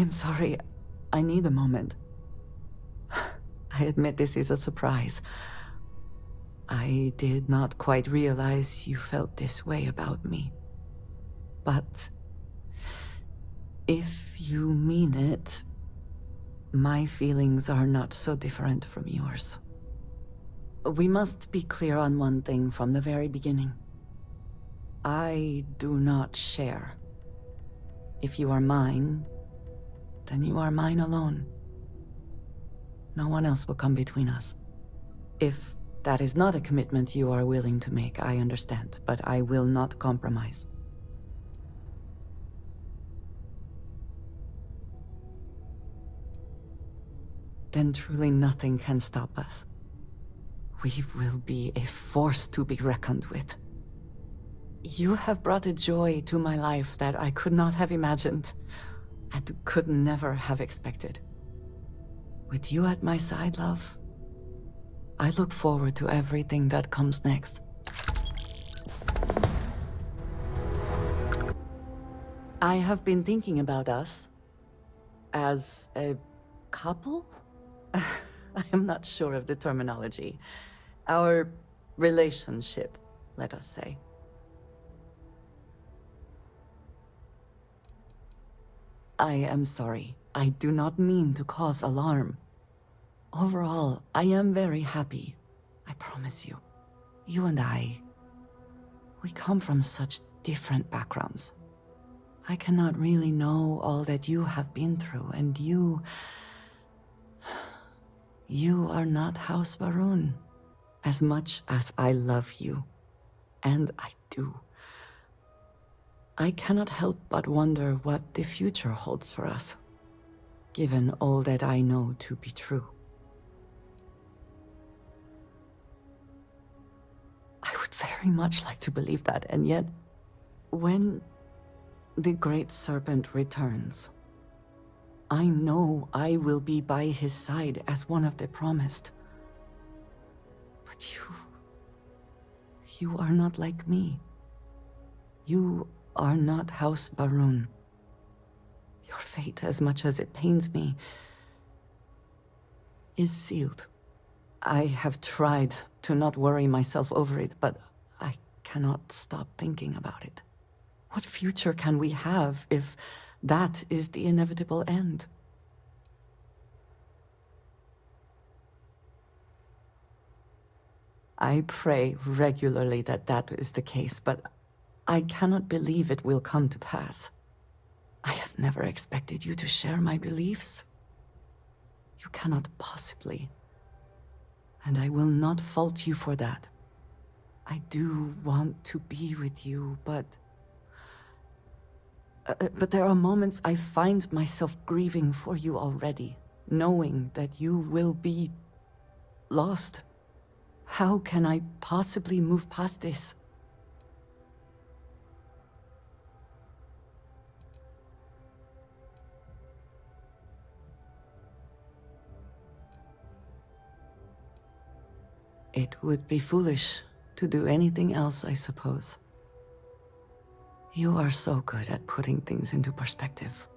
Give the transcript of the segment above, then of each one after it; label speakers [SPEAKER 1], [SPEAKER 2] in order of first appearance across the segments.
[SPEAKER 1] I'm sorry. I need a moment. I admit this is a surprise. I did not quite realize you felt this way about me. But if you mean it, my feelings are not so different from yours. We must be clear on one thing from the very beginning. I do not share. If you are mine, then you are mine alone. No one else will come between us. If that is not a commitment you are willing to make, I understand, but I will not compromise. Then truly nothing can stop us. We will be a force to be reckoned with. You have brought a joy to my life that I could not have imagined, and could never have expected. With you at my side, love, I look forward to everything that comes next. I have been thinking about us as a couple? I am not sure of the terminology. Our relationship, let us say. I am sorry. I do not mean to cause alarm. Overall, I am very happy. I promise you. You and I, we come from such different backgrounds. I cannot really know all that you have been through, and you are not House Varun. As much as I love you, and I do, I cannot help but wonder what the future holds for us, given all that I know to be true. I would very much like to believe that, and yet, when the Great Serpent returns, I know I will be by his side as one of the promised. But you are not like me. You are not House Varun. Your fate, as much as it pains me, is sealed. I have tried to not worry myself over it, but I cannot stop thinking about it. What future can we have if that is the inevitable end? I pray regularly that that is the case, but I cannot believe it will come to pass. I have never expected you to share my beliefs. You cannot possibly. And I will not fault you for that. I do want to be with you, but there are moments I find myself grieving for you already, knowing that you will be lost. How can I possibly move past this? It would be foolish to do anything else, I suppose. You are so good at putting things into perspective.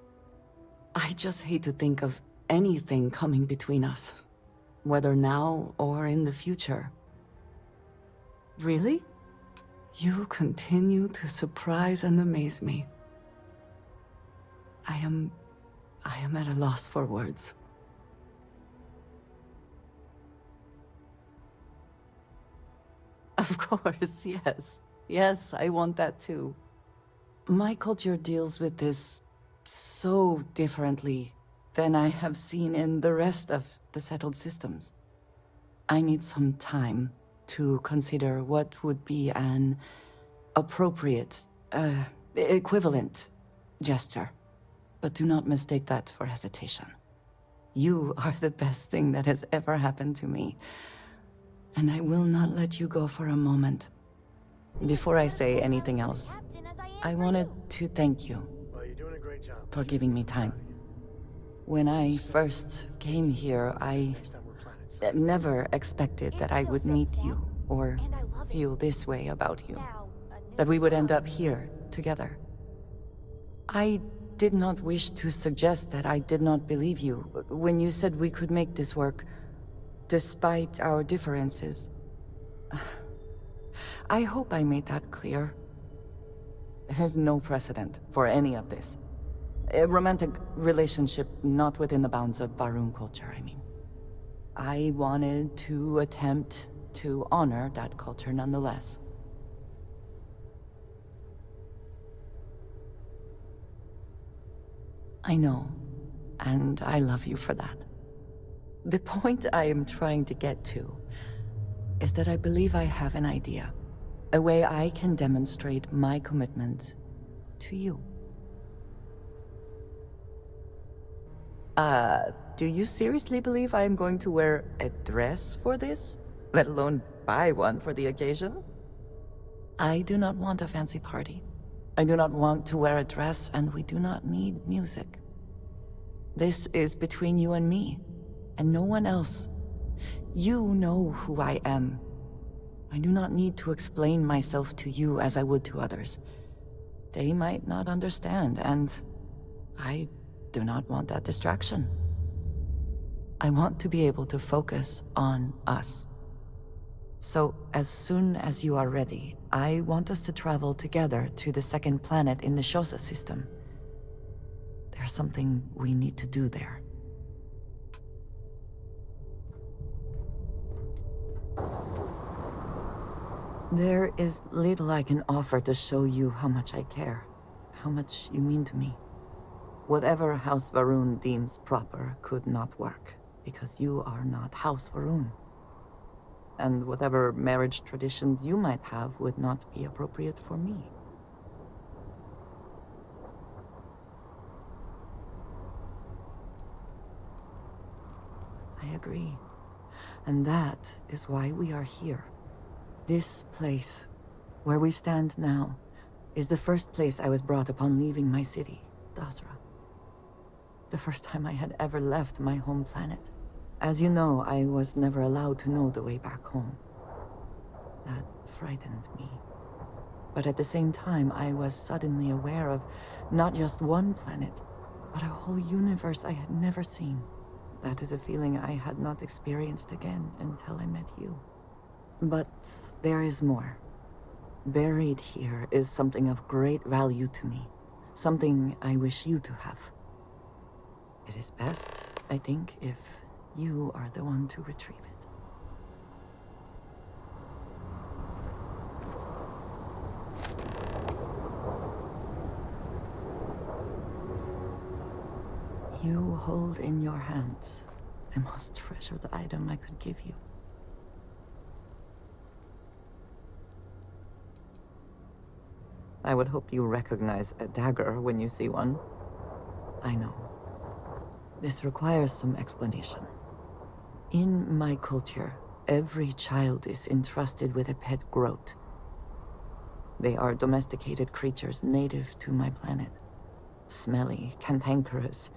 [SPEAKER 1] I just hate to think of anything coming between us, whether now or in the future. Really? You continue to surprise and amaze me. I am at a loss for words. Of course, yes. Yes, I want that too. My culture deals with this so differently than I have seen in the rest of the settled systems. I need some time to consider what would be an appropriate, equivalent gesture. But do not mistake that for hesitation. You are the best thing that has ever happened to me. And I will not let you go for a moment. Before I say anything else, I wanted to thank you for giving me time. When I first came here, I never expected that I would meet you or feel this way about you. That we would end up here together. I did not wish to suggest that I did not believe you when you said we could make this work, despite our differences. I hope I made that clear. There is no precedent for any of this. A romantic relationship not within the bounds of Barun culture, I mean. I wanted to attempt to honor that culture nonetheless. I know, and I love you for that. The point I am trying to get to is that I believe I have an idea. A way I can demonstrate my commitment to you. Do you seriously believe I am going to wear a dress for this? Let alone buy one for the occasion? I do not want a fancy party. I do not want to wear a dress, and we do not need music. This is between you and me, and no one else. You know who I am. I do not need to explain myself to you as I would to others. They might not understand, and I do not want that distraction. I want to be able to focus on us. So, as soon as you are ready, I want us to travel together to the second planet in the Shosa system. There's something we need to do there. There is little I can offer to show you how much I care, how much you mean to me. Whatever House Varun deems proper could not work, because you are not House Varun. And whatever marriage traditions you might have would not be appropriate for me. I agree. And that is why we are here. This place, where we stand now, is the first place I was brought upon leaving my city, Dasra. The first time I had ever left my home planet. As you know, I was never allowed to know the way back home. That frightened me. But at the same time, I was suddenly aware of not just one planet, but a whole universe I had never seen. That is a feeling I had not experienced again until I met you. But there is more. Buried here is something of great value to me. Something I wish you to have. It is best, I think, if you are the one to retrieve it. You hold in your hands the most treasured item I could give you. I would hope you recognize a dagger when you see one. I know. This requires some explanation. In my culture, every child is entrusted with a pet groat. They are domesticated creatures native to my planet. Smelly, cantankerous,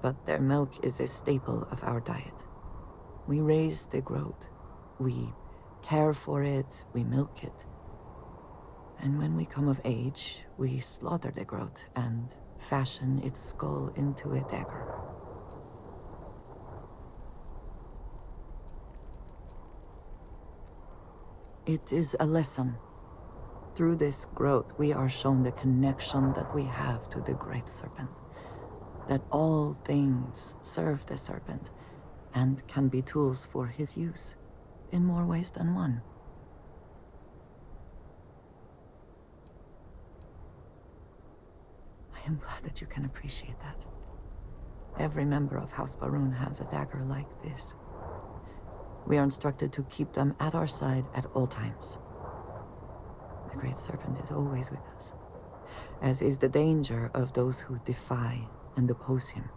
[SPEAKER 1] but their milk is a staple of our diet. We raise the groat. We care for it, we milk it. And when we come of age, we slaughter the groat and fashion its skull into a dagger. It is a lesson. Through this groat, we are shown the connection that we have to the Great Serpent. That all things serve the Serpent and can be tools for his use, in more ways than one. I am glad that you can appreciate that. Every member of House Varun has a dagger like this. We are instructed to keep them at our side at all times. The Great Serpent is always with us, as is the danger of those who defy and oppose him.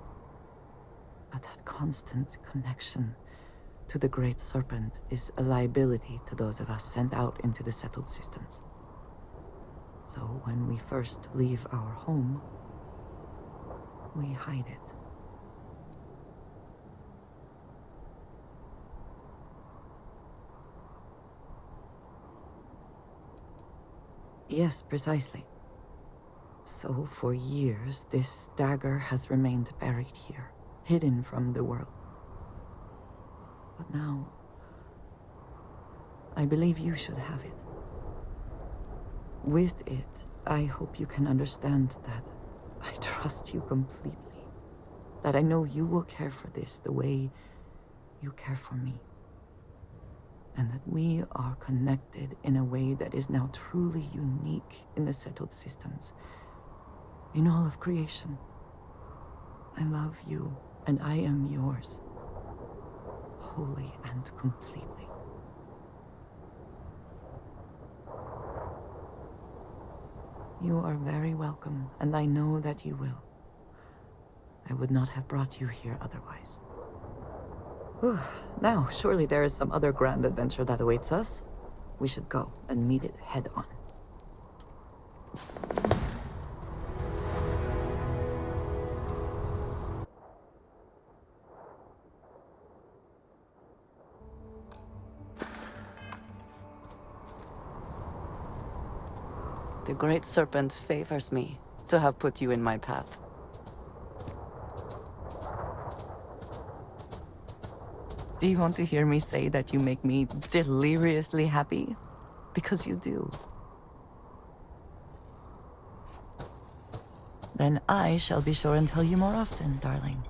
[SPEAKER 1] But that constant connection to the Great Serpent is a liability to those of us sent out into the settled systems. So when we first leave our home, we hide it. Yes, precisely. So for years, this dagger has remained buried here, hidden from the world. But now, I believe you should have it. With it, I hope you can understand that I trust you completely. That I know you will care for this the way you care for me. And that we are connected in a way that is now truly unique in the settled systems. In all of creation. I love you, and I am yours. Wholly and completely. You are very welcome, and I know that you will. I would not have brought you here otherwise. Whew. Now, surely there is some other grand adventure that awaits us. We should go and meet it head on. The Great Serpent favors me to have put you in my path. Do you want to hear me say that you make me deliriously happy? Because you do. Then I shall be sure and tell you more often, darling.